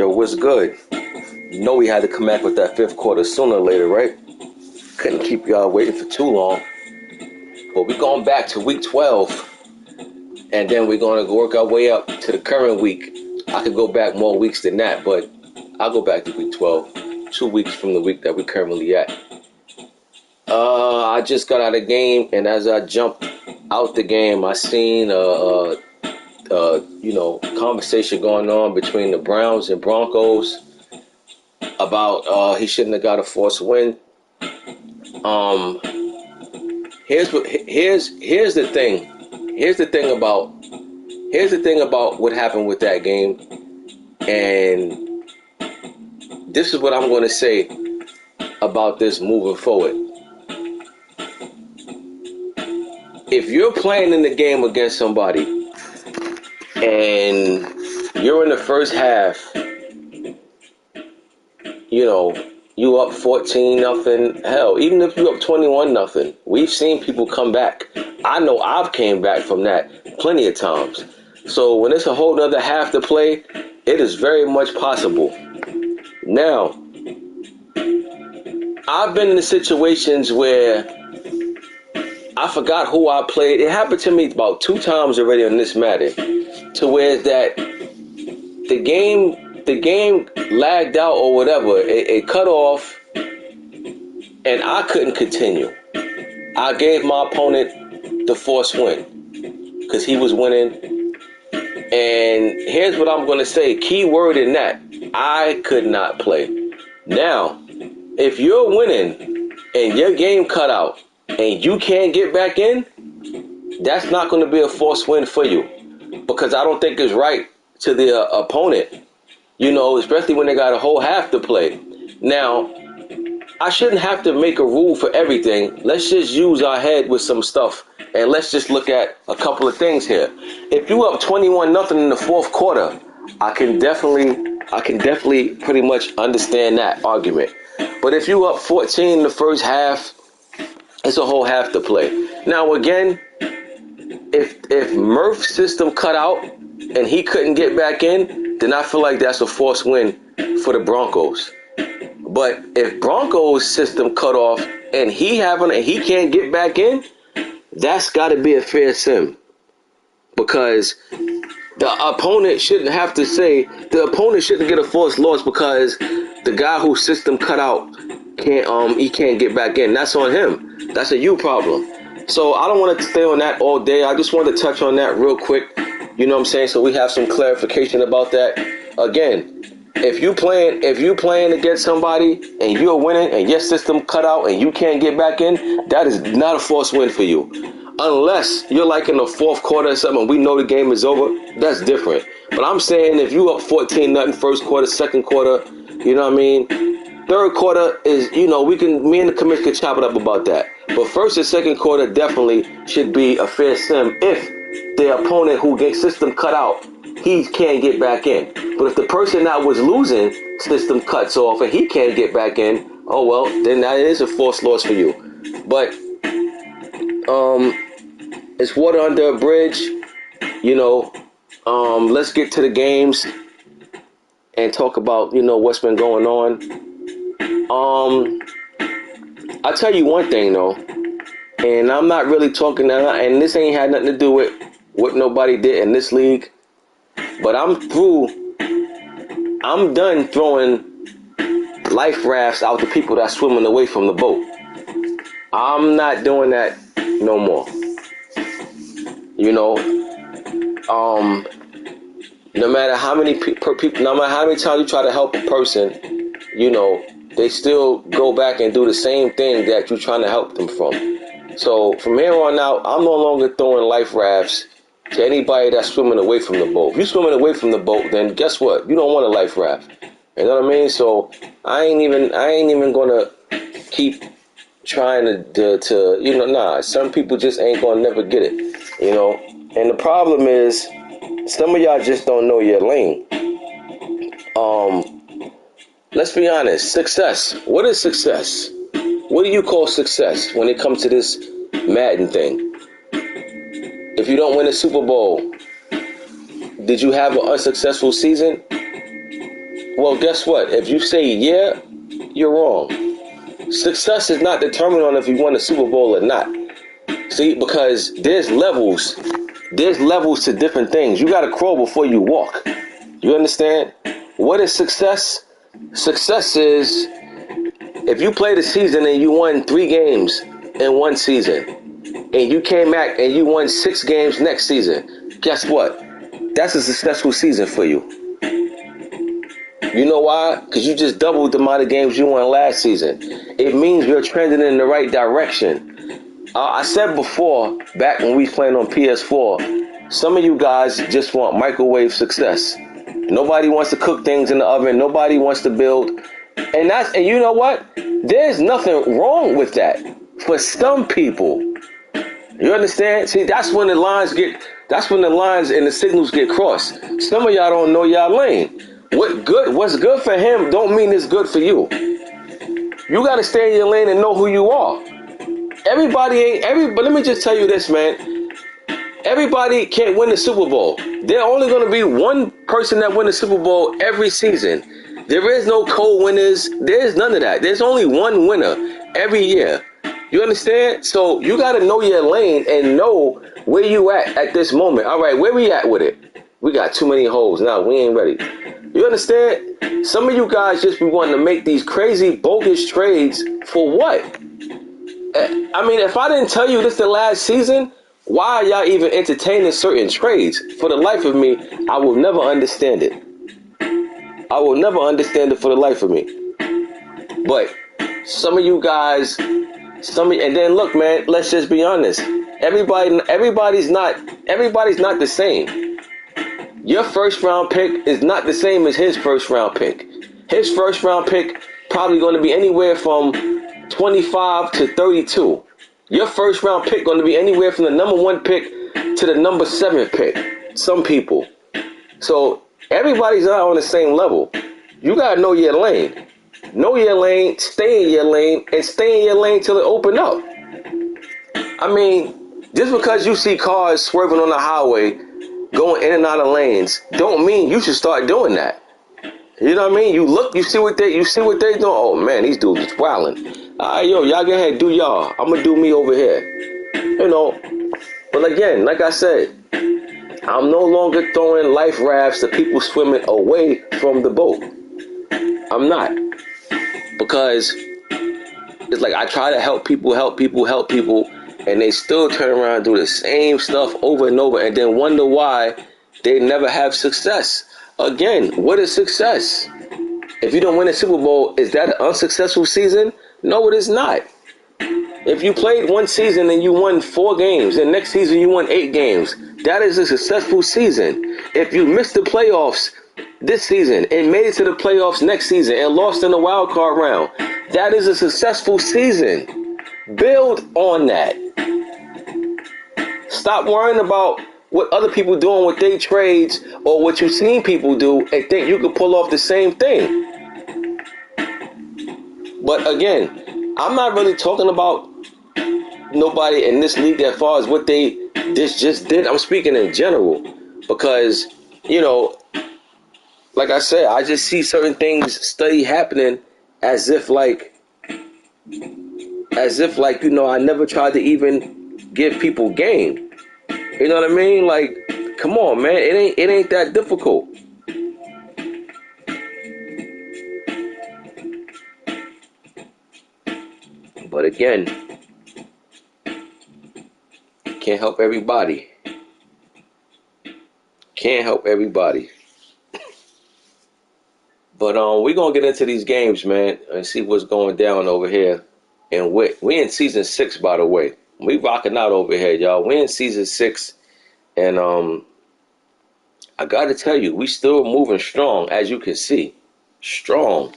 Yo, what's good? You know we had to come back with that fifth quarter sooner or later, right? Couldn't keep y'all waiting for too long. But we're going back to week 12. And then we're going to work our way up to the current week. I could go back more weeks than that, but I'll go back to week 12. 2 weeks from the week that we're currently at. I just got out of the game, and as I jumped out the game, I seen conversation going on between the Browns and Broncos about he shouldn't have got a forced win. Here's the thing. Here's the thing about what happened with that game, and this is what I'm going to say about this moving forward. If you're playing in the game against somebody and you're in the first half, you up 14-0, hell, even if you up 21-0, we've seen people come back. I know I've came back from that plenty of times. So when it's a whole other half to play, it is very much possible. Now, I've been in situations where I forgot who I played. It happened to me about 2 times already on this matter, to where that the game lagged out or whatever. It cut off, and I couldn't continue. I gave my opponent the forced win because he was winning. And here's what I'm going to say. Key word in that: I could not play. Now, if you're winning and your game cut out and you can't get back in, that's not going to be a forced win for you, because I don't think it's right to the opponent, especially when they got a whole half to play. Now, I shouldn't have to make a rule for everything. Let's just use our head with some stuff, and let's just look at a couple of things here. If you up 21-0 in the fourth quarter, I can definitely pretty much understand that argument. But if you up 14 in the first half, it's a whole half to play. Now again, if Murph's system cut out and he couldn't get back in, then I feel like that's a forced win for the Broncos. But if Broncos' system cut off and he can't get back in, that's got to be a fair sim, because the opponent shouldn't get a forced loss because the guy whose system cut out can't get back in. That's on him. That's a you problem. So I don't want to stay on that all day. I just wanted to touch on that real quick. You know what I'm saying? So we have some clarification about that. Again, if you playing against somebody and you're winning and your system cut out and you can't get back in, that is not a forced win for you. Unless you're like in the fourth quarter or something, we know the game is over, that's different. But I'm saying if you up 14-0 first quarter, second quarter, you know what I mean? Third quarter is, me and the commissioner can chop it up about that. But first and second quarter definitely should be a fair sim if the opponent who gets system cut out, he can't get back in. But if the person that was losing system cuts off and he can't get back in, oh well, then that is a forced loss for you. But it's water under a bridge, let's get to the games and talk about, what's been going on. I'll tell you one thing though, and I'm not really talking, and this ain't had nothing to do with what nobody did in this league, but I'm done throwing life rafts out to people that's swimming away from the boat. I'm not doing that no more. No matter how many times you try to help a person, they still go back and do the same thing that you're trying to help them from. So from here on out, I'm no longer throwing life rafts to anybody that's swimming away from the boat. If you're swimming away from the boat, then guess what? You don't want a life raft. You know what I mean? So I ain't even gonna keep trying to some people just ain't gonna never get it, And the problem is, some of y'all just don't know your lane. Let's be honest. Success. What is success? What do you call success when it comes to this Madden thing? If you don't win a Super Bowl, did you have an unsuccessful season? Well, guess what? If you say yeah, you're wrong. Success is not determined on if you won a Super Bowl or not. See, because there's levels. There's levels to different things. You got to crawl before you walk. You understand? What is success? Success is if you played a season and you won 3 games in one season, and you came back and you won 6 games next season, guess what? That's a successful season for you. You know why? Because you just doubled the amount of games you won last season. It means you're trending in the right direction. I said before, back when we was playing on PS4, some of you guys just want microwave success. Nobody wants to cook things in the oven. Nobody wants to build. And you know what? There's nothing wrong with that for some people. You understand? See, that's when the lines and the signals get crossed. Some of y'all don't know y'all lane. What's good for him don't mean it's good for you. You got to stay in your lane and know who you are. But let me just tell you this, man. Everybody can't win the Super Bowl. There's only going to be one person that wins the Super Bowl every season. There is no co-winners. There's none of that. There's only one winner every year. You understand? So you got to know your lane and know where you at this moment. All right, where we at with it? We got too many holes now. We ain't ready. You understand? Some of you guys just be wanting to make these crazy, bogus trades for what? I mean, if I didn't tell you this the last season, why are y'all even entertaining certain trades? For the life of me, I will never understand it. I will never understand it for the life of me. But some of you guys, and then look, man, let's just be honest. Everybody's not the same. Your first round pick is not the same as his first round pick. His first round pick probably going to be anywhere from 25 to 32. Your first round pick going to be anywhere from the number 1 pick to the number 7 pick. Some people. So everybody's not on the same level. You got to know your lane. Know your lane, stay in your lane, and stay in your lane till it open up. I mean, just because you see cars swerving on the highway, going in and out of lanes, don't mean you should start doing that. You know what I mean? You look, you see what they doing. Oh man, these dudes is wilding. Y'all go ahead, do y'all. I'm gonna do me over here. You know. But again, like I said, I'm no longer throwing life rafts to people swimming away from the boat. I'm not. Because it's like I try to help people, and they still turn around and do the same stuff over and over and then wonder why they never have success. Again, what is success? If you don't win a Super Bowl, is that an unsuccessful season? No, it is not. If you played one season and you won 4 games, and next season you won 8 games, that is a successful season. If you missed the playoffs this season and made it to the playoffs next season and lost in the wild card round, that is a successful season. Build on that. Stop worrying about what other people doing with their trades or what you've seen people do and think you could pull off the same thing. But again, I'm not really talking about nobody in this league as far as what they just did. I'm speaking in general because, you know, like I said, I just see certain things study happening as if like, you know, I never tried to even give people game. You know what I mean? Like, come on, man. It ain't that difficult. But again, can't help everybody. Can't help everybody. But we're gonna get into these games, man, and see what's going down over here. And we in season 6, by the way. We rocking out over here, y'all. We in season 6, and I gotta tell you, we still moving strong, as you can see. Strong,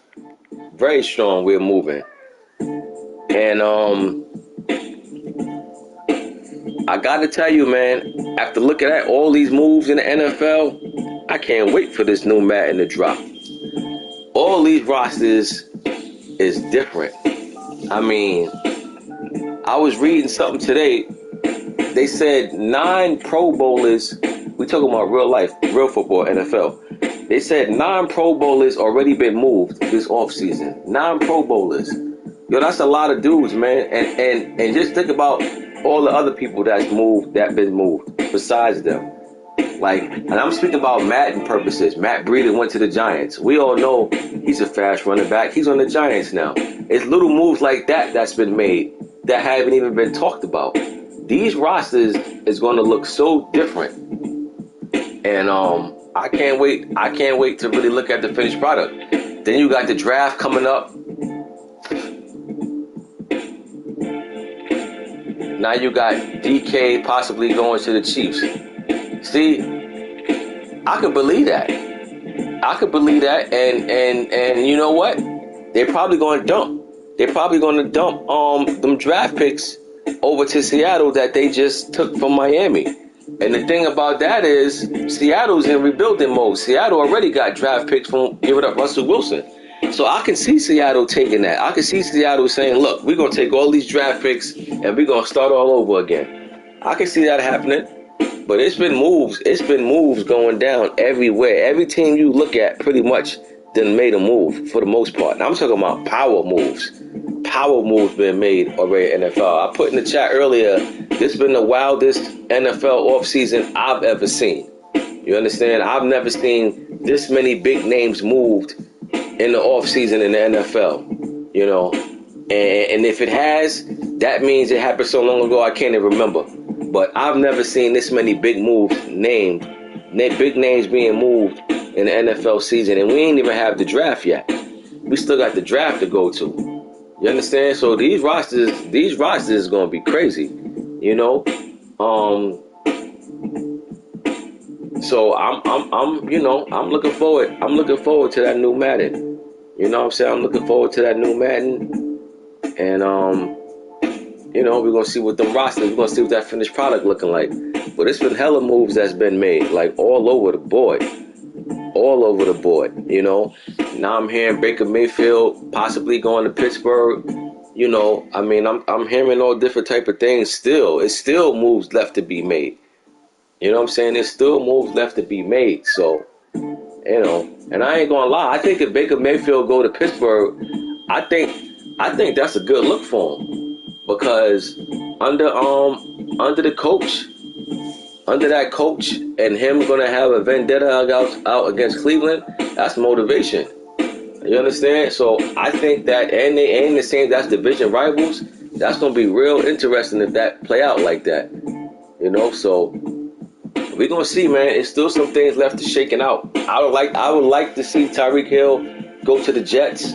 very strong. We're moving, and I gotta tell you, man. After looking at all these moves in the NFL, I can't wait for this new Madden to drop. All these rosters is different. I mean, I was reading something today. They said 9 Pro Bowlers, we talking about real life, real football, NFL. They said 9 Pro Bowlers already been moved this offseason. 9 Pro Bowlers. Yo, that's a lot of dudes, man. And just think about all the other people that been moved besides them. Like, and I'm speaking about Madden purposes. Matt Breida went to the Giants. We all know he's a fast running back. He's on the Giants now. It's little moves like that that's been made that haven't even been talked about. These rosters is going to look so different. And I can't wait. I can't wait to really look at the finished product. Then you got the draft coming up. Now you got DK possibly going to the Chiefs. See, I could believe that. And you know what? They're probably going to dump. Them draft picks over to Seattle that they just took from Miami. And the thing about that is Seattle's in rebuilding mode. Seattle already got draft picks from giving up Russell Wilson. So I can see Seattle taking that. I can see Seattle saying, look, we're going to take all these draft picks and we're going to start all over again. I can see that happening. But it's been moves going down everywhere. Every team you look at pretty much done made a move for the most part. And I'm talking about power moves. Power moves been made already in NFL. I put in the chat earlier, this has been the wildest NFL offseason I've ever seen. You understand? I've never seen this many big names moved in the offseason in the NFL. You know? And if it has, that means it happened so long ago I can't even remember. But I've never seen this many big moves big names being moved in the NFL season. And we ain't even have the draft yet. We still got the draft to go to. You understand? So these rosters is gonna be crazy. You know? So I'm looking forward to that new Madden. You know what I'm saying? I'm looking forward to that new Madden. And we're going to see what them rosters, we're going to see what that finished product looking like. But it's been hella moves that's been made, like all over the board. You know. Now I'm hearing Baker Mayfield possibly going to Pittsburgh. You know, I mean, I'm hearing all different type of things still. It's still moves left to be made. You know what I'm saying? There's still moves left to be made. So, you know, and I ain't going to lie. I think if Baker Mayfield go to Pittsburgh, I think that's a good look for him. Because under that coach and him gonna have a vendetta out against Cleveland, that's motivation. You understand? So I think that and they ain't the same. That's division rivals. That's gonna be real interesting if that play out like that. You know, so we're gonna see, man. It's still some things left to shaking out. I would like to see Tyreek Hill go to the Jets.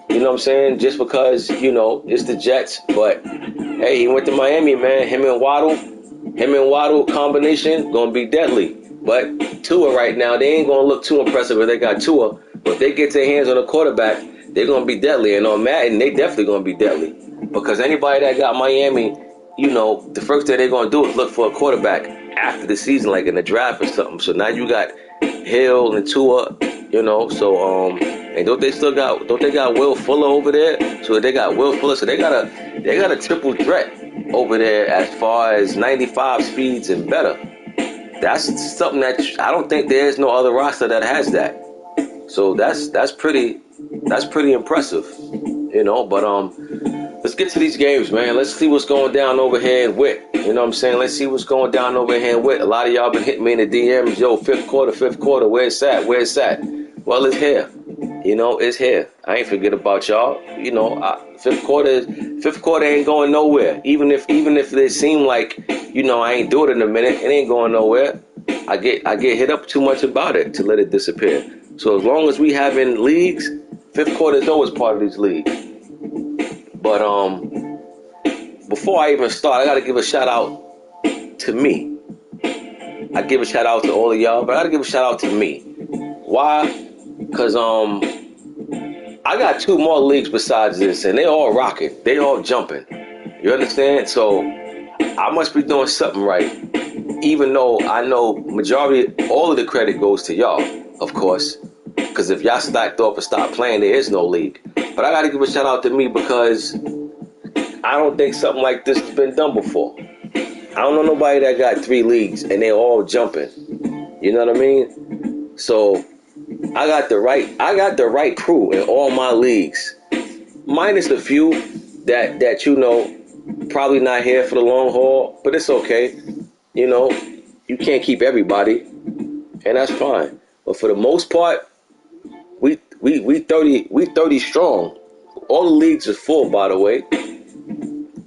You know what I'm saying? Just because, you know, it's the Jets. But, hey, he went to Miami, man. Him and Waddle combination going to be deadly. But Tua right now, they ain't going to look too impressive if they got Tua. But if they get their hands on a quarterback, they're going to be deadly. And on Madden, they definitely going to be deadly. Because anybody that got Miami, you know, the first thing they're going to do is look for a quarterback after the season, like in the draft or something. So now you got Hill and Tua, you know, so and don't they got Will Fuller over there? So they got Will Fuller, so they got a triple threat over there as far as 95 speeds and better. That's something that I don't think there's no other roster that has that. So that's pretty impressive, you know. But let's get to these games, man. Let's see what's going down over here in Witt. You know what I'm saying? Let's see what's going down over here in Witt. A lot of y'all been hitting me in the DMs. Yo, fifth quarter. Where's that? Well, it's here. You know, it's here. I ain't forget about y'all. You know, fifth quarter ain't going nowhere. Even if it seem like, you know, I ain't do it in a minute, it ain't going nowhere. I get hit up too much about it to let it disappear. So as long as we have in leagues, fifth quarter is always part of these leagues. But before I even start, I gotta give a shout out to me. I give a shout out to all of y'all, but I gotta give a shout out to me. Why? Because I got 2 more leagues besides this, and they all rocking. They all jumping. You understand? So I must be doing something right. Even though I know all of the credit goes to y'all, of course. Because if y'all stacked off and stopped playing, there is no league. But I got to give a shout out to me because I don't think something like this has been done before. I don't know nobody that got 3 leagues and they all jumping. You know what I mean? So I got the right crew in all my leagues. Minus a few that probably not here for the long haul, but it's okay. You can't keep everybody, and that's fine. But for the most part, we 30 strong. All the leagues are full, by the way,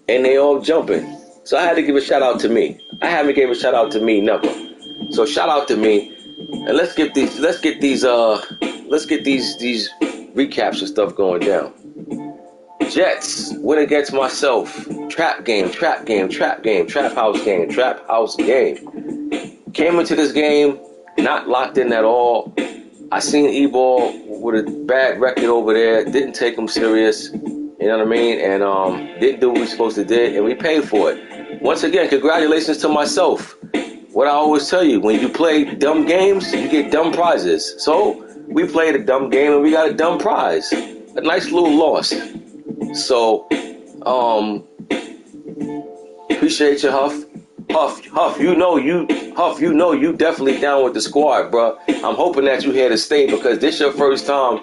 and they all jumping. So I had to give a shout out to me. I haven't gave a shout out to me never. So shout out to me, and let's get these recaps and stuff going down. Jets win against myself. Trap house game. Came into this game not locked in at all. I seen E-Ball with a bad record over there. Didn't take him serious. You know what I mean? And didn't do what we were supposed to do, and we paid for it. Once again, congratulations to myself. What I always tell you, when you play dumb games, you get dumb prizes. So we played a dumb game and we got a dumb prize. A nice little loss. So, appreciate you, Huff. Huff, you know you definitely down with the squad, bro. I'm hoping that you here to stay because this your first time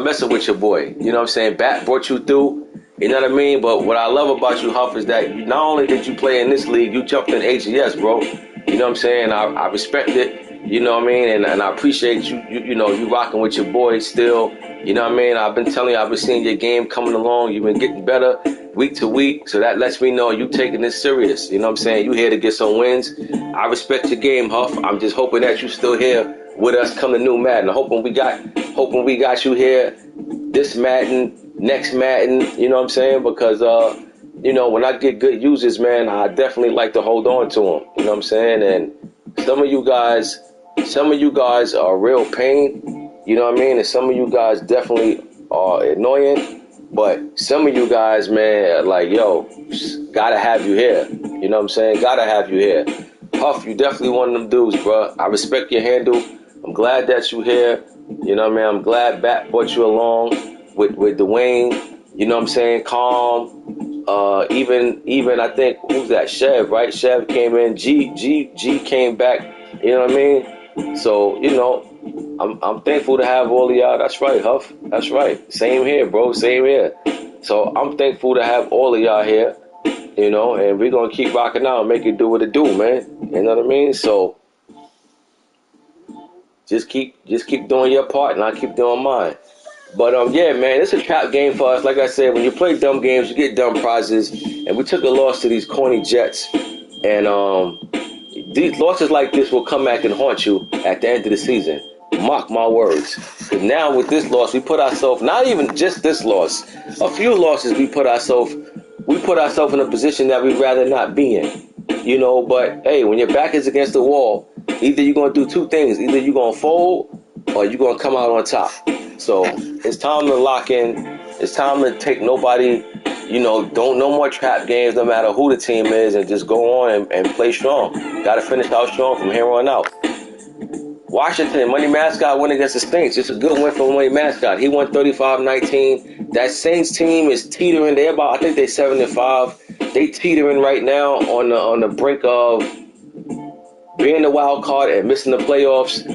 messing with your boy. You know what I'm saying? Bat brought you through. You know what I mean? But what I love about you, Huff, is that not only did you play in this league, you jumped in AGS, bro. You know what I'm saying? I respect it. You know what I mean? And I appreciate you. You rocking with your boy still. You know what I mean? I've been telling you, I've been seeing your game coming along. You've been getting better week to week. So that lets me know you taking this serious. You know what I'm saying? You here to get some wins. I respect your game, Huff. I'm just hoping that you still here with us come the new Madden. Hoping we got you here this Madden, next Madden. You know what I'm saying? Because when I get good users, man, I definitely like to hold on to them. You know what I'm saying? And some of you guys are a real pain. You know what I mean? And some of you guys definitely are annoying. But some of you guys, man, are like, yo, gotta have you here. You know what I'm saying? Gotta have you here. Huff, you definitely one of them dudes, bro. I respect your handle. I'm glad that you here. You know what I mean? I'm glad Bat brought you along with Dwayne. You know what I'm saying? Calm. Even I think, who's that? Chev, right? Chev came in. G came back. You know what I mean? So, I'm thankful to have all of y'all. That's right, Huff. That's right. Same here, bro. Same here. So I'm thankful to have all of y'all here, and we're going to keep rocking out and make it do what it do, man. You know what I mean? So just keep doing your part and I'll keep doing mine. But, yeah, man, it's a trap game for us. Like I said, when you play dumb games, you get dumb prizes. And we took a loss to these corny Jets. And these losses like this will come back and haunt you at the end of the season. Mark my words. Because now with this loss, we put ourselves, not even just this loss, a few losses we put ourselves in a position that we'd rather not be in. But hey, when your back is against the wall, either you're going to do two things. Either you're going to fold or you're going to come out on top. So it's time to lock in. It's time to take nobody, no more trap games, no matter who the team is, and just go on and play strong. Got to finish out strong from here on out. Washington, Money Mascot win against the Saints. It's a good win for Money Mascot. He won 35-19. That Saints team is teetering. I think they're 7-5. They teetering right now on the brink of being the wild card and missing the playoffs.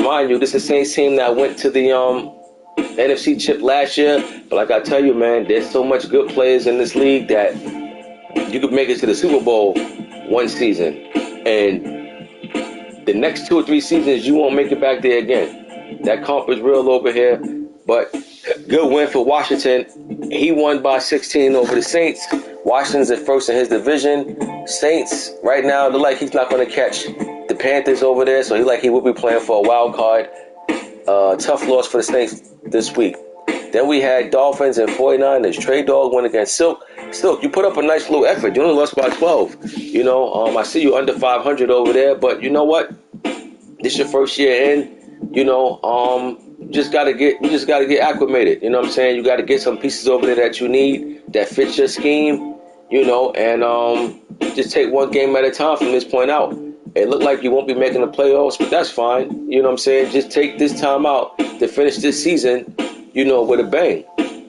Mind you, this is the Saints team that went to the NFC chip last year. But like I tell you, man, there's so much good players in this league that you could make it to the Super Bowl one season. And the next 2 or 3 seasons, you won't make it back there again. That comp is real over here. But good win for Washington. He won by 16 over the Saints. Washington's at first in his division. Saints, right now, look like he's not going to catch the Panthers over there. So he will be playing for a wild card. Tough loss for the Saints this week. Then we had Dolphins and 49ers. Trey Dog went against Silk. Silk, you put up a nice little effort. You only lost by 12. I see you under 500 over there. But you know what? This is your first year in. You just gotta get acclimated. You know what I'm saying? You gotta get some pieces over there that you need that fits your scheme. And just take one game at a time from this point out. It looked like you won't be making the playoffs, but that's fine. You know what I'm saying? Just take this time out to finish this season, with a bang.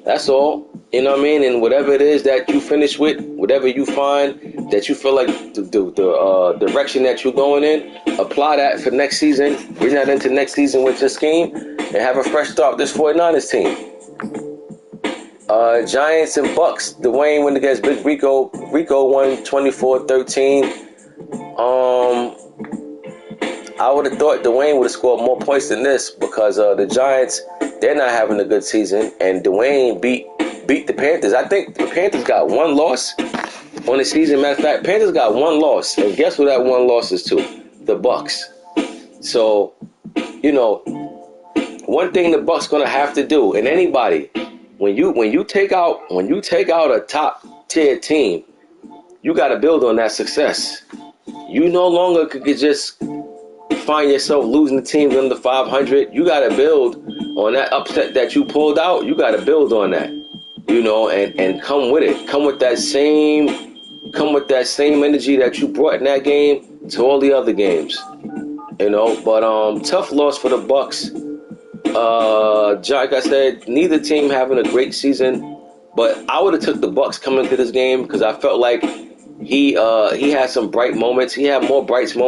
That's all. You know what I mean? And whatever it is that you finish with, whatever you find that you feel like the direction that you're going in, apply that for next season. Bring that into next season with your scheme and have a fresh start. This 49ers team. Giants and Bucks. Dwayne went against Big Rico. Rico won 24-13. I would have thought Dwayne would have scored more points than this because the Giants, they're not having a good season, and Dwayne beat the Panthers. I think the Panthers got one loss on the season. Matter of fact, Panthers got one loss, and guess who that one loss is to? The Bucks. So, one thing the Bucks gonna have to do, and anybody, when you take out a top tier team, you got to build on that success. You no longer could just find yourself losing the teams under 500. You got to build on that upset that you pulled out. You got to build on that, and come with it. Come with that same energy that you brought in that game to all the other games. But tough loss for the Bucks. Like I said, neither team having a great season, but I would have took the Bucks coming into this game because I felt like he had some bright moments. He had more brighter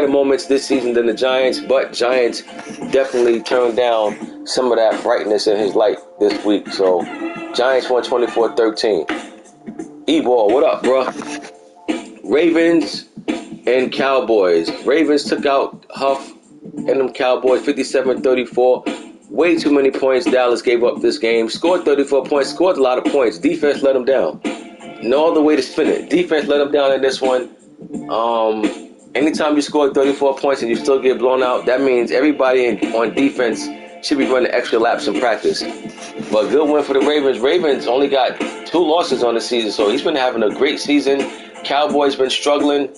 moments this season than the Giants, but Giants definitely turned down some of that brightness in his light this week. So Giants won 24-13. E-ball, what up, bro? Ravens and Cowboys. Ravens took out Huff and them Cowboys 57-34. Way too many points. Dallas gave up this game. Scored 34 points. Scored a lot of points. Defense let them down. No other way to spin it. Defense let them down in this one. Anytime you score 34 points and you still get blown out, that means everybody on defense should be running extra laps in practice. But good win for the Ravens. Ravens only got 2 losses on the season, so he's been having a great season. Cowboys been struggling,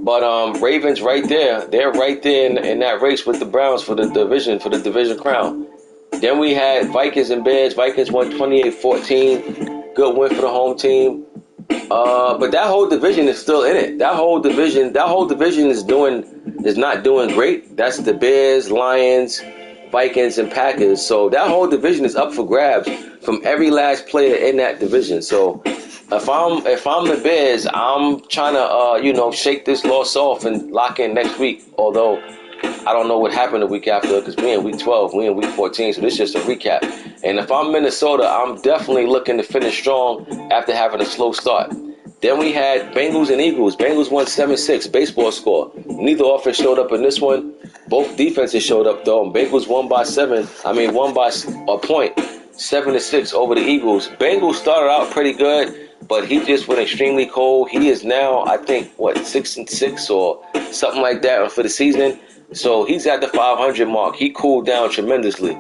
but Ravens right there. They're right there in that race with the Browns for the division crown. Then we had Vikings and Bears. Vikings won 28-14. Good win for the home team. But that whole division is still in it. That whole division is not doing great. That's the Bears, Lions, Vikings, and Packers. So that whole division is up for grabs from every last player in that division. So if I'm the Bears, I'm trying to shake this loss off and lock in next week. Although I don't know what happened the week after because we in week 12, we in week 14, so this is just a recap. And if I'm Minnesota, I'm definitely looking to finish strong after having a slow start. Then we had Bengals and Eagles. Bengals won 7-6, baseball score. Neither offense showed up in this one. Both defenses showed up though. Bengals won by a point, 7-6 over the Eagles. Bengals started out pretty good, but he just went extremely cold. He is now, I think, 6-6 or something like that for the season. So he's at the 500 mark. He cooled down tremendously.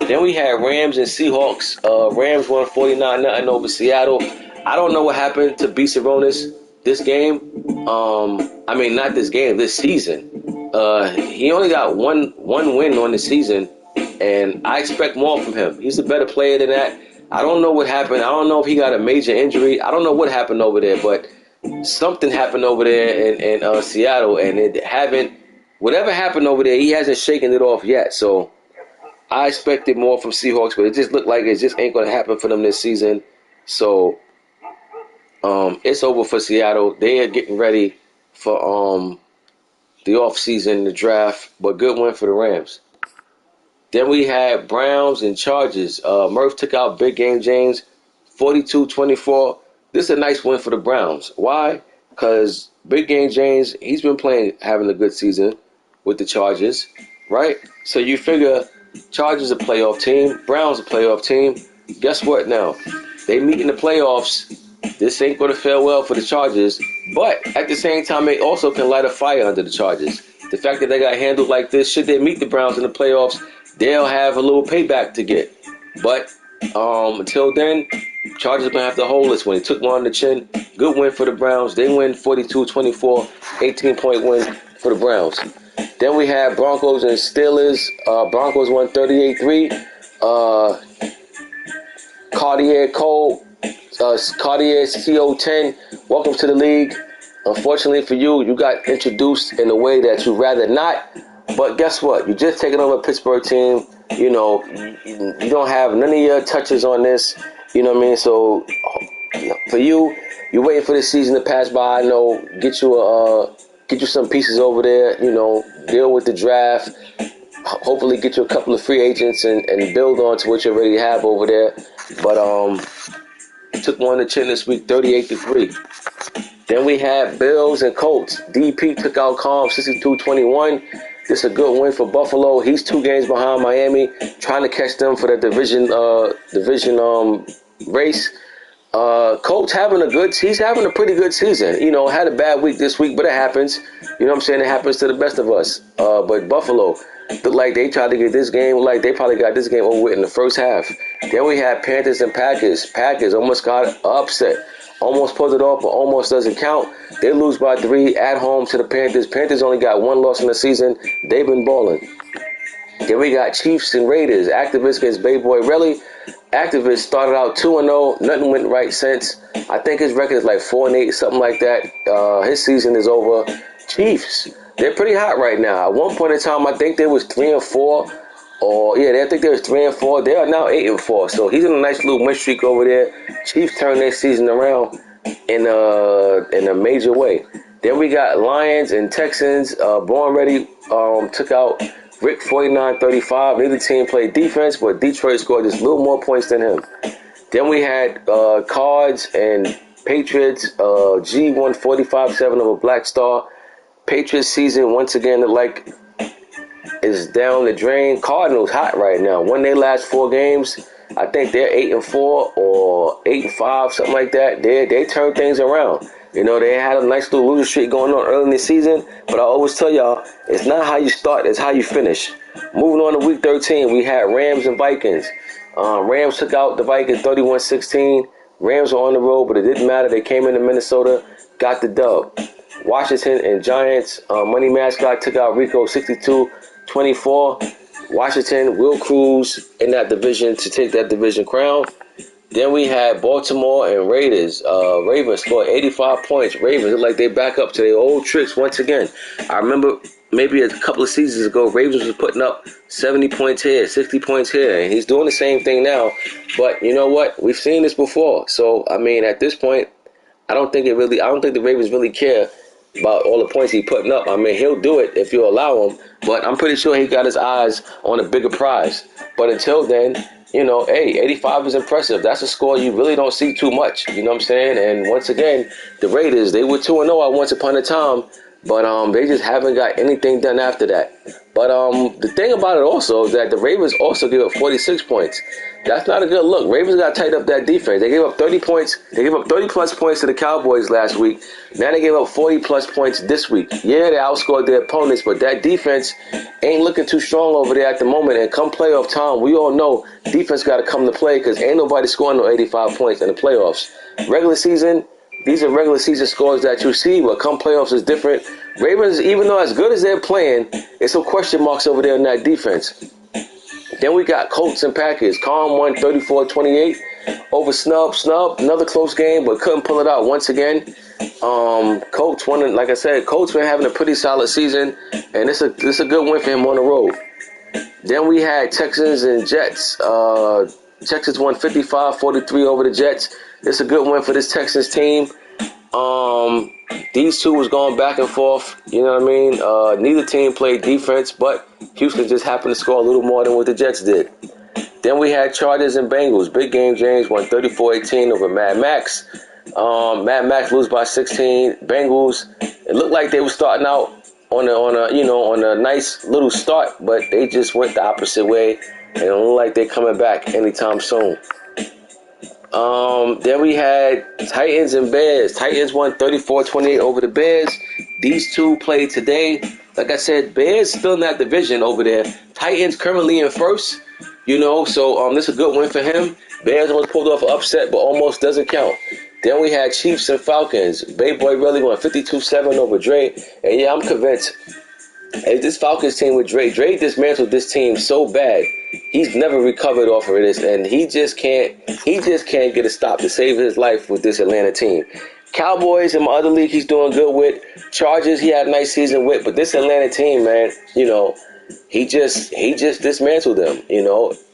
Then we had Rams and Seahawks. Rams won 49-0 over Seattle. I don't know what happened to B. Saronis this game. Not this game, this season. He only got one win on the season, and I expect more from him. He's a better player than that. I don't know what happened. I don't know if he got a major injury. I don't know what happened over there, but something happened over there in Seattle, and whatever happened over there, he hasn't shaken it off yet. So I expected more from Seahawks, but it just looked like it just ain't going to happen for them this season. So it's over for Seattle. They are getting ready for the offseason, the draft, but good win for the Rams. Then we had Browns and Chargers. Murph took out Big Game James 42-24. This is a nice win for the Browns. Why? Because Big Game James, he's been having a good season with the Chargers, right? So you figure Chargers a playoff team, Browns a playoff team. Guess what now? They meet in the playoffs. This ain't going to fare well for the Chargers, but at the same time, they also can light a fire under the Chargers. The fact that they got handled like this, should they meet the Browns in the playoffs, they'll have a little payback to get. But until then, Chargers are going to have to hold this one. They took one on the chin. Good win for the Browns. They win 42-24, 18-point win for the Browns. Then we had Broncos and Steelers. Broncos won 38-3. Cartier Cole. Cartier CO10, welcome to the league. Unfortunately for you, you got introduced in a way that you'd rather not. But guess what? You just taken over a Pittsburgh team. You don't have none of your touches on this. You know what I mean? So for you, you're waiting for this season to pass by. I know, get you some pieces over there. You know, deal with the draft. Hopefully, get you a couple of free agents and build on to what you already have over there. But took one to chin this week, 38-3. Then we had Bills and Colts. DP took out Calm 62-21. This is a good win for Buffalo. He's 2 games behind Miami, trying to catch them for the division race. Colts he's having a pretty good season. You know, had a bad week this week, but it happens. You know what I'm saying? It happens to the best of us. But Buffalo looked like they tried to get this game, like they probably got this game over with in the first half. Then we had Panthers and Packers. Packers almost got upset. Almost pulled it off, but almost doesn't count. They lose by 3 at home to the Panthers. Panthers only got 1 loss in the season. They've been balling. Then we got Chiefs and Raiders. Activists against Bay Boy Relly. Activists started out 2-0. Nothing went right since. I think his record is like 4-8, something like that. His season is over. Chiefs, they're pretty hot right now. At one point in time, I think they was 3-4. I think they was 3-4. They are now 8-4. So he's in a nice little win streak over there. Chiefs turned their season around in a major way. Then we got Lions and Texans. Born Ready took out Rick 49-35. Neither team played defense, but Detroit scored just a little more points than him. Then we had Cards and Patriots. G won 45-7 over Black Star. Patriots season once again is down the drain. Cardinals hot right now. Won their last 4 games. I think they're 8-4 or 8-5, something like that. They turned things around. You know, they had a nice little losing streak going on early in the season. But I always tell y'all, it's not how you start, it's how you finish. Moving on to week 13, we had Rams and Vikings. Rams took out the Vikings 31-16. Rams were on the road, but it didn't matter. They came into Minnesota, got the dub. Washington and Giants. Money Mascot took out Rico 62-24. Washington will cruise in that division to take that division crown. Then we had Baltimore and Raiders. Ravens scored 85 points. Ravens look like they back up to their old tricks once again. I remember maybe a couple of seasons ago, Ravens was putting up 70 points here, 60 points here, and he's doing the same thing now. But you know what? We've seen this before. So, I mean, at this point, I don't think the Ravens really care about all the points he's putting up. I mean, he'll do it if you allow him, but I'm pretty sure he got his eyes on a bigger prize. But until then, you know, 85 is impressive. That's a score you really don't see too much. You know what I'm saying? And once again, the Raiders, they were 2-0 at once upon a time, but they just haven't got anything done after that. But the thing about it also is that the Ravens also gave up 46 points. That's not a good look. Ravens got to tighten up that defense. They gave up 30 points. They gave up 30-plus points to the Cowboys last week. Now they gave up 40-plus points this week. Yeah, they outscored their opponents, but that defense ain't looking too strong over there at the moment. And come playoff time, we all know defense got to come to play because ain't nobody scoring no 85 points in the playoffs. Regular season, these are regular season scores that you see, but come playoffs is different. Ravens, even though as good as they're playing, it's some question marks over there in that defense. Then we got Colts and Packers. Calm won 34-28 over Snub. Another close game, but couldn't pull it out once again. Colts won, like I said, Colts been having a pretty solid season, and it's a good win for him on the road. Then we had Texans and Jets. Texans won 55-43 over the Jets. It's a good win for this Texans team. These two was going back and forth. You know what I mean? Neither team played defense, but Houston just happened to score a little more than what the Jets did. Then we had Chargers and Bengals. Big game, James won 34-18 over Mad Max. Mad Max lose by 16. Bengals, it looked like they were starting out on a nice little start, but they just went the opposite way, and it don't look like they're coming back anytime soon. Then we had Titans and Bears. Titans won 34-28 over the Bears. These two played today. Like I said, Bears still in that division over there. Titans currently in first, so this is a good win for him. Bears almost pulled off an upset, but almost doesn't count. Then we had Chiefs and Falcons. Bay Boy really won 52-7 over Dre. And yeah, I'm convinced. Hey, this Falcons team with Dre dismantled this team so bad. He's never recovered off of this, and he just can't get a stop to save his life with this Atlanta team. Cowboys in my other league, he's doing good with. Chargers, he had a nice season with, but this Atlanta team, man, he just dismantled them.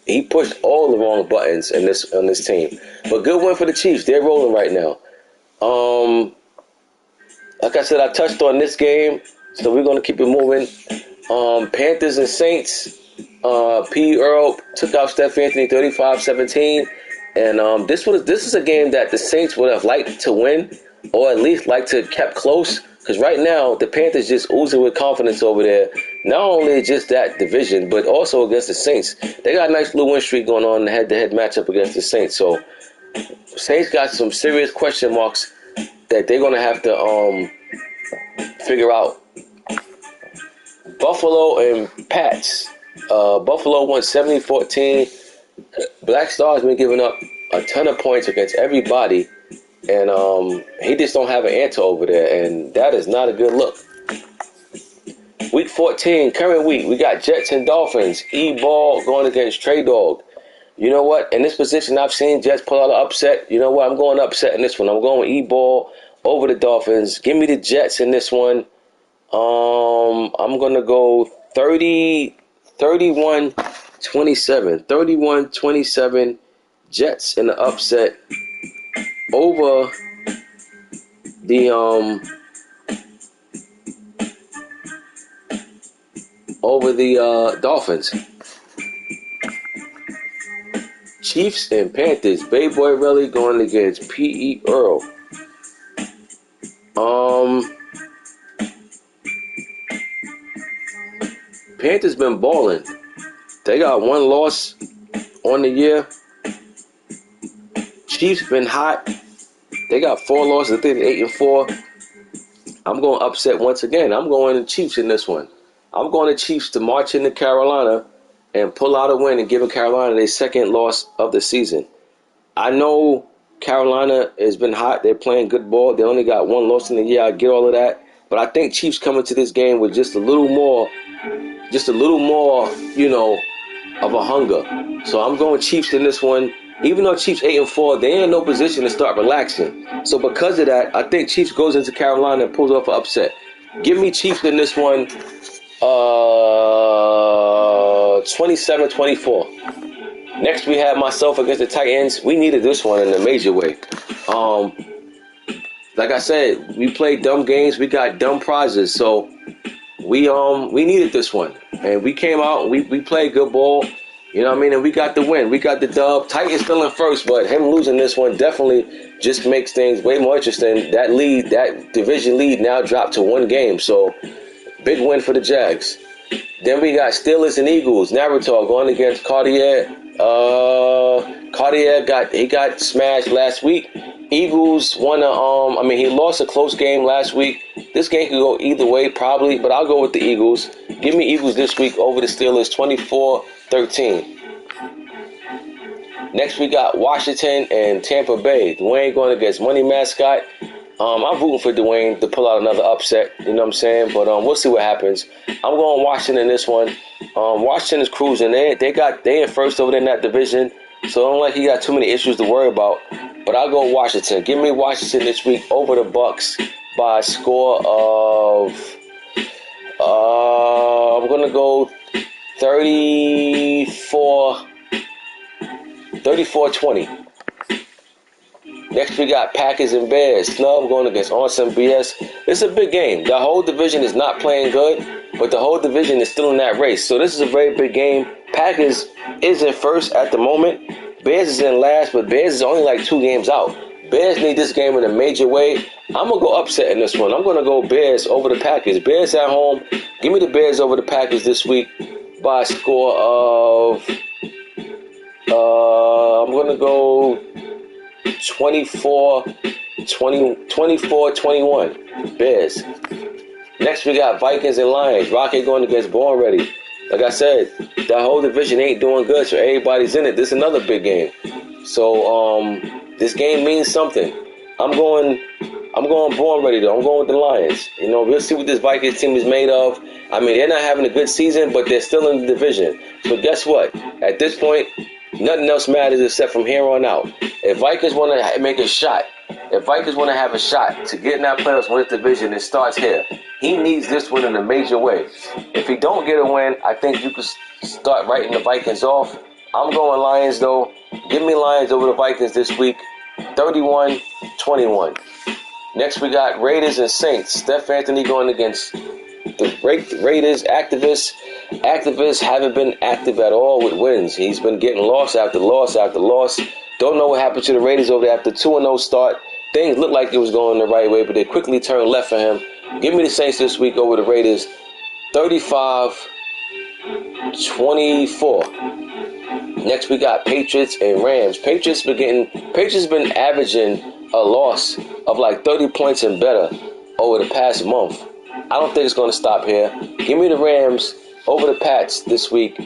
He pushed all the wrong buttons on this team. But good win for the Chiefs. They're rolling right now. Like I said, I touched on this game, so we're gonna keep it moving. Panthers and Saints. P. Earl took out Steph Anthony 35-17. And this is a game that the Saints would have liked to win, or at least like to kept close. Because right now, the Panthers just oozing with confidence over there. Not only just that division, but also against the Saints. They got a nice little win streak going on in the head-to-head matchup against the Saints. So, Saints got some serious question marks that they're going to have to figure out. Buffalo and Pats. Buffalo won 70-14. Black Star's been giving up a ton of points against everybody. And he just don't have an answer over there, and that is not a good look. Week 14, current week, we got Jets and Dolphins. E-Ball going against Trey Dog. You know what? In this position, I've seen Jets pull out an upset. You know what? I'm going upset in this one. I'm going with E-Ball over the Dolphins. Give me the Jets in this one. I'm going to go 31-27. 31-27. Jets in the upset over the Dolphins. Chiefs and Panthers. Bay Boy Relly going against P.E. Earl. Panthers been balling. They got one loss on the year. Chiefs been hot. They got 4 losses. I think 8-4. I'm going upset once again. I'm going to Chiefs in this one. I'm going to Chiefs to march into Carolina and pull out a win and give Carolina their second loss of the season. I know Carolina has been hot. They're playing good ball. They only got 1 loss in the year. I get all of that. But I think Chiefs coming to this game with just a little more, of a hunger. So I'm going Chiefs in this one. Even though Chiefs 8-4, they ain't in no position to start relaxing. So because of that, I think Chiefs goes into Carolina and pulls off an upset. Give me Chiefs in this one, 27-24. Next, we have myself against the Titans. We needed this one in a major way. Like I said, we played dumb games. We got dumb prizes. So we needed this one. And we came out and we played good ball. You know what I mean? And we got the win. We got the dub. Titans still in first, but him losing this one definitely just makes things way more interesting. That division lead now dropped to 1 game. So, big win for the Jags. Then we got Steelers and Eagles. Naruto going against Cartier. Cartier got smashed last week. Eagles won he lost a close game last week. This game could go either way probably, but I'll go with the Eagles. Give me Eagles this week over the Steelers, 24-13. Next we got Washington and Tampa Bay. Dwayne going against Money Mascot. I'm rooting for Dwayne to pull out another upset, you know what I'm saying? But we'll see what happens. I'm going Washington in this one. Washington is cruising. They in first over there in that division, so I don't like he got too many issues to worry about. But I'll go Washington. Give me Washington this week over the Bucks by a score of I'm gonna go 34-20. Next we got Packers and Bears. Snub going against Awesome BS. It's a big game. The whole division is not playing good, but the whole division is still in that race. So this is a very big game. Packers is in first at the moment. Bears is in last, but Bears is only like 2 games out. Bears need this game in a major way. I'm going to go upset in this one. I'm going to go Bears over the Packers. Bears at home. Give me the Bears over the Packers this week by a score of, I'm going to go 24-21. Bears. Next we got Vikings and Lions. Rocket going against Born Ready. Like I said, that whole division ain't doing good, so everybody's in it. This is another big game. So this game means something. I'm going Born Ready though. I'm going with the Lions. You know, we'll see what this Vikings team is made of. I mean, they're not having a good season, but they're still in the division. So guess what? At this point, nothing else matters except from here on out. If Vikings want to make a shot, if Vikings want to have a shot to get in that playoffs with this division, it starts here. He needs this one in a major way. If he don't get a win, I think you could start writing the Vikings off I'm going Lions, though. Give me Lions over the Vikings this week, 31-21. Next, we got Raiders and Saints. Steph Anthony going against the Raiders. Activists haven't been active at all with wins. He's been getting loss after loss after loss. Don't know what happened to the Raiders over there after 2-0 start. Things looked like it was going the right way, but they quickly turned left for him. Give me the Saints this week over the Raiders, 35-24. Next, we got Patriots and Rams. Patriots been averaging a loss of like 30 points and better over the past month. I don't think it's going to stop here. Give me the Rams over the Pats this week,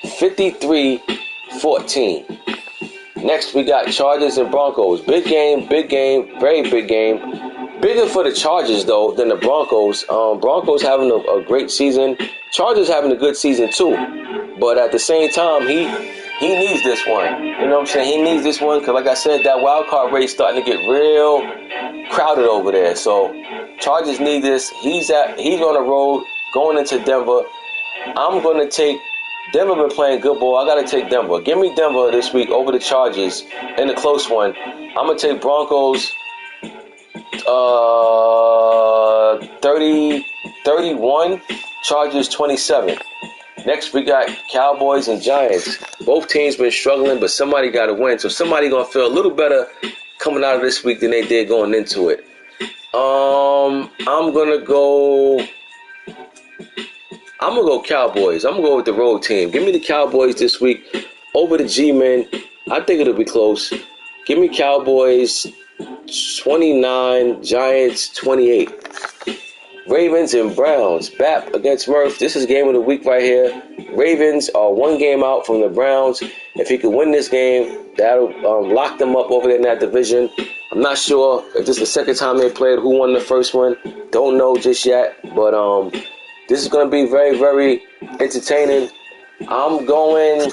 53-14. Next, we got Chargers and Broncos. Big game, very big game. Bigger for the Chargers, though, than the Broncos. Broncos having a great season. Chargers having a good season, too. But at the same time, he needs this one. You know what I'm saying? He needs this one because, like I said, that wild card race starting to get real crowded over there. So Chargers need this. He's on the road going into Denver. I'm going to take Denver. Been playing good ball. I got to take Denver. Give me Denver this week over the Chargers in a close one. I'm going to take Broncos 30-31, Chargers 27. Next, we got Cowboys and Giants. Both teams been struggling, but somebody got to win. So somebody going to feel a little better coming out of this week than they did going into it. I'm going to go Cowboys. I'm going to go with the road team. Give me the Cowboys this week over the G-Men. I think it'll be close. Give me Cowboys 29, Giants 28. Ravens and Browns. Bap against Murph. This is game of the week right here. Ravens are one game out from the Browns. If he can win this game, that'll lock them up over there in that division. I'm not sure if this is the second time they played. Who won the first one? Don't know just yet. But this is going to be very, very entertaining. I'm going.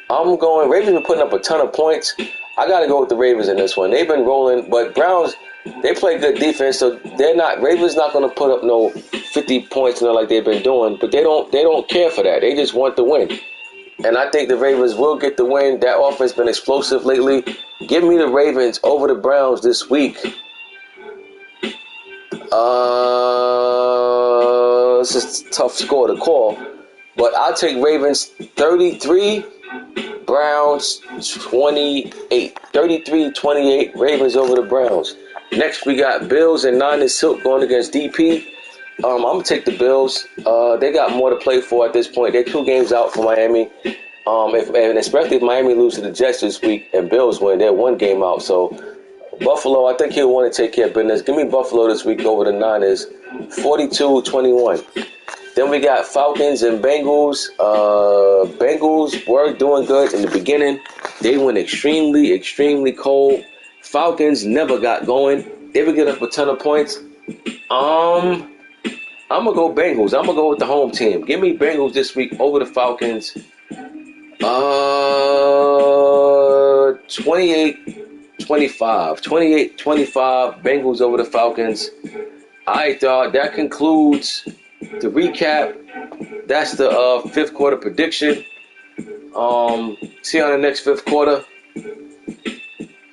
Ravens been putting up a ton of points. I got to go with the Ravens in this one. They've been rolling, but Browns, they play good defense, so Ravens not going to put up no 50 points, like they've been doing. But they don't care for that. They just want the win, and I think the Ravens will get the win. That offense been explosive lately. Give me the Ravens over the Browns this week. This is a tough score to call, but I'll take Ravens 33. Browns 28. 33-28. Ravens over the Browns. Next, we got Bills and Niners Silk going against DP. I'm going to take the Bills. They got more to play for at this point. They're 2 games out for Miami. And especially if Miami lose to the Jets this week and Bills win, they're 1 game out. So, Buffalo, I think he'll want to take care of business. Give me Buffalo this week over the Niners. 42-21. Then we got Falcons and Bengals. Bengals were doing good in the beginning. They went extremely, extremely cold. Falcons never got going. They would get up a ton of points. I'm going to go Bengals. I'm going to go with the home team. Give me Bengals this week over the Falcons. 28-25. 28-25. Bengals over the Falcons. All right, that concludes the recap. That's the 5th quarter prediction. See you on the next 5th quarter.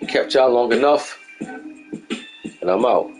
Kept y'all long enough. And I'm out.